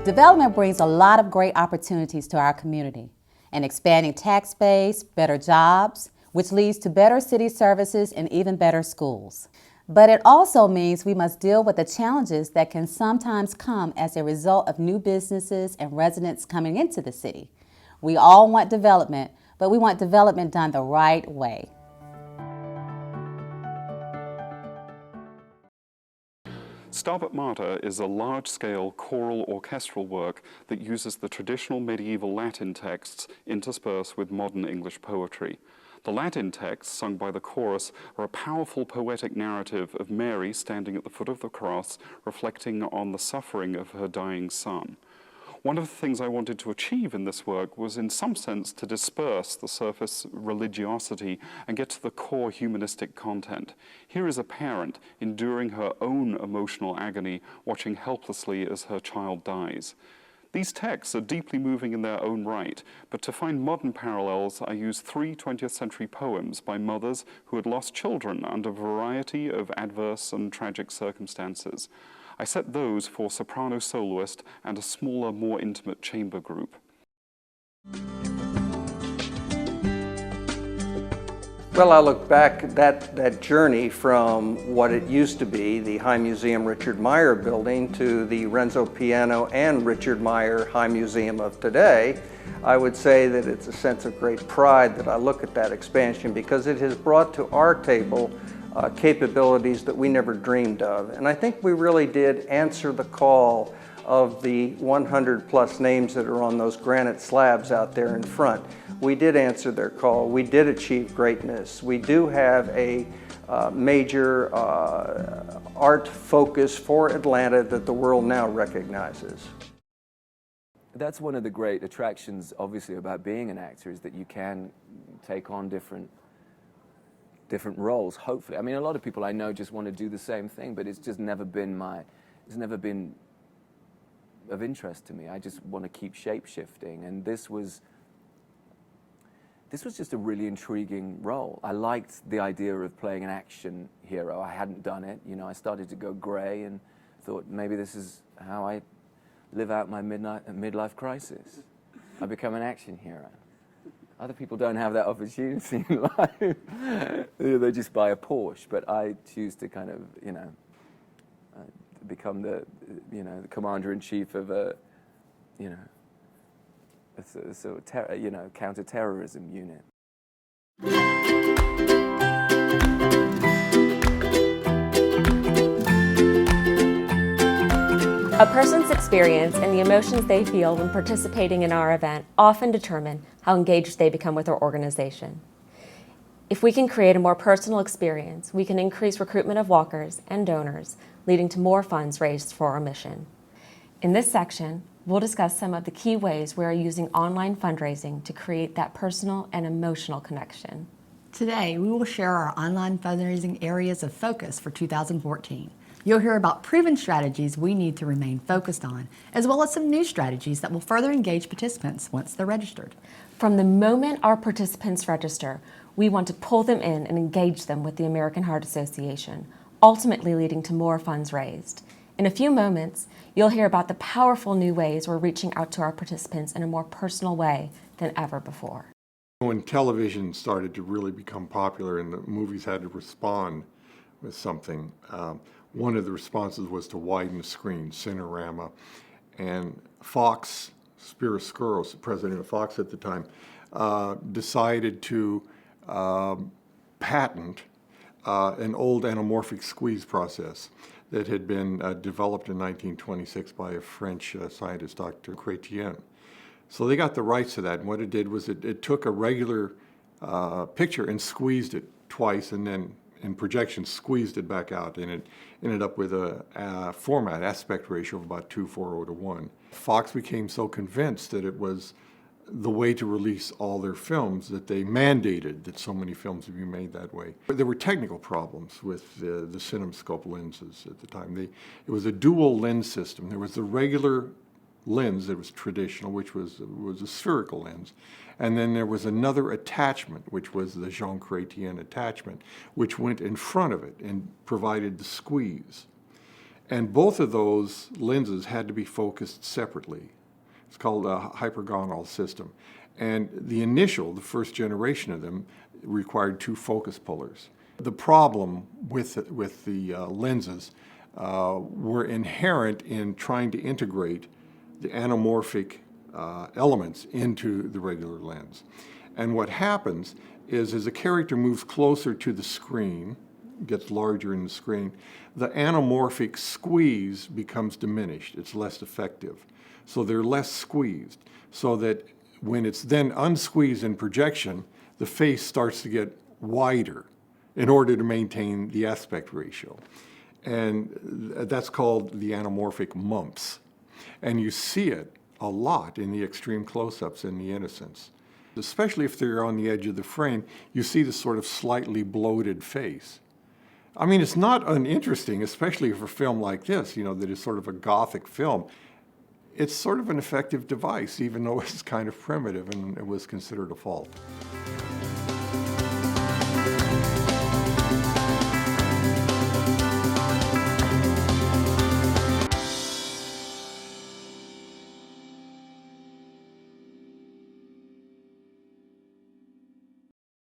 Development brings a lot of great opportunities to our community: an expanding tax base, better jobs, which leads to better city services and even better schools. But it also means we must deal with the challenges that can sometimes come as a result of new businesses and residents coming into the city. We all want development, but we want development done the right way. Stabat Mater is a large-scale choral orchestral work that uses the traditional medieval Latin texts interspersed with modern English poetry. The Latin texts, sung by the chorus, are a powerful poetic narrative of Mary standing at the foot of the cross, reflecting on the suffering of her dying son. One of the things I wanted to achieve in this work was, in some sense, to disperse the surface religiosity and get to the core humanistic content. Here is a parent enduring her own emotional agony, watching helplessly as her child dies. These texts are deeply moving in their own right, but to find modern parallels, I used 3 20th century poems by mothers who had lost children under a variety of adverse and tragic circumstances. I set those for soprano soloist and a smaller, more intimate chamber group. Well, I look back at that journey from what it used to be, the High Museum Richard Meyer building, to the Renzo Piano and Richard Meyer High Museum of today. I would say that it's a sense of great pride that I look at that expansion, because it has brought to our table capabilities that we never dreamed of. And I think we really did answer the call of the 100 plus names that are on those granite slabs out there in front. We did answer their call. We did achieve greatness. We do have a major art focus for Atlanta that the world now recognizes. That's one of the great attractions, obviously, about being an actor, is that you can take on different roles, hopefully. I mean, a lot of people I know just want to do the same thing, but it's just never been it's never been of interest to me. I just want to keep shape-shifting, and this was just a really intriguing role. I liked the idea of playing an action hero. I hadn't done it. You know, I started to go gray and thought maybe this is how I live out my midlife crisis. I become an action hero. Other people don't have that opportunity in life. They just buy a Porsche, but I choose to kind of, become the commander-in-chief of a counter-terrorism unit. A person's experience and the emotions they feel when participating in our event often determine how engaged they become with our organization. If we can create a more personal experience, we can increase recruitment of walkers and donors, leading to more funds raised for our mission. In this section, we'll discuss some of the key ways we are using online fundraising to create that personal and emotional connection. Today, we will share our online fundraising areas of focus for 2014. You'll hear about proven strategies we need to remain focused on, as well as some new strategies that will further engage participants once they're registered. From the moment our participants register, we want to pull them in and engage them with the American Heart Association, ultimately leading to more funds raised. In a few moments, you'll hear about the powerful new ways we're reaching out to our participants in a more personal way than ever before. When television started to really become popular and the movies had to respond with something, one of the responses was to widen the screen, Cinerama. And Fox, Spiros Skouros, president of Fox at the time, decided to patent an old anamorphic squeeze process that had been developed in 1926 by a French scientist, Dr. Criterion. So they got the rights to that, and what it did was it took a regular picture and squeezed it twice, and then in projection squeezed it back out, and it ended up with a format aspect ratio of about 2:4:1. Fox became so convinced that it was the way to release all their films that they mandated that so many films would be made that way. But there were technical problems with the CinemaScope lenses at the time. It was a dual lens system. There was the regular lens that was traditional, which was a spherical lens. And then there was another attachment, which was the Jean Criterion attachment, which went in front of it and provided the squeeze. And both of those lenses had to be focused separately. It's called a hypergonal system. And the first generation of them, required 2 focus pullers. The problem with the lenses were inherent in trying to integrate the anamorphic elements into the regular lens. And what happens is as a character moves closer to the screen, gets larger in the screen, the anamorphic squeeze becomes diminished. It's less effective. So they're less squeezed, so that when it's then unsqueezed in projection, the face starts to get wider in order to maintain the aspect ratio. And that's called the anamorphic mumps. And you see it a lot in the extreme close-ups in The Innocents. Especially if they're on the edge of the frame, you see this sort of slightly bloated face. I mean, it's not uninteresting, especially for a film like this, that is sort of a Gothic film. It's sort of an effective device, even though it's kind of primitive and it was considered a fault.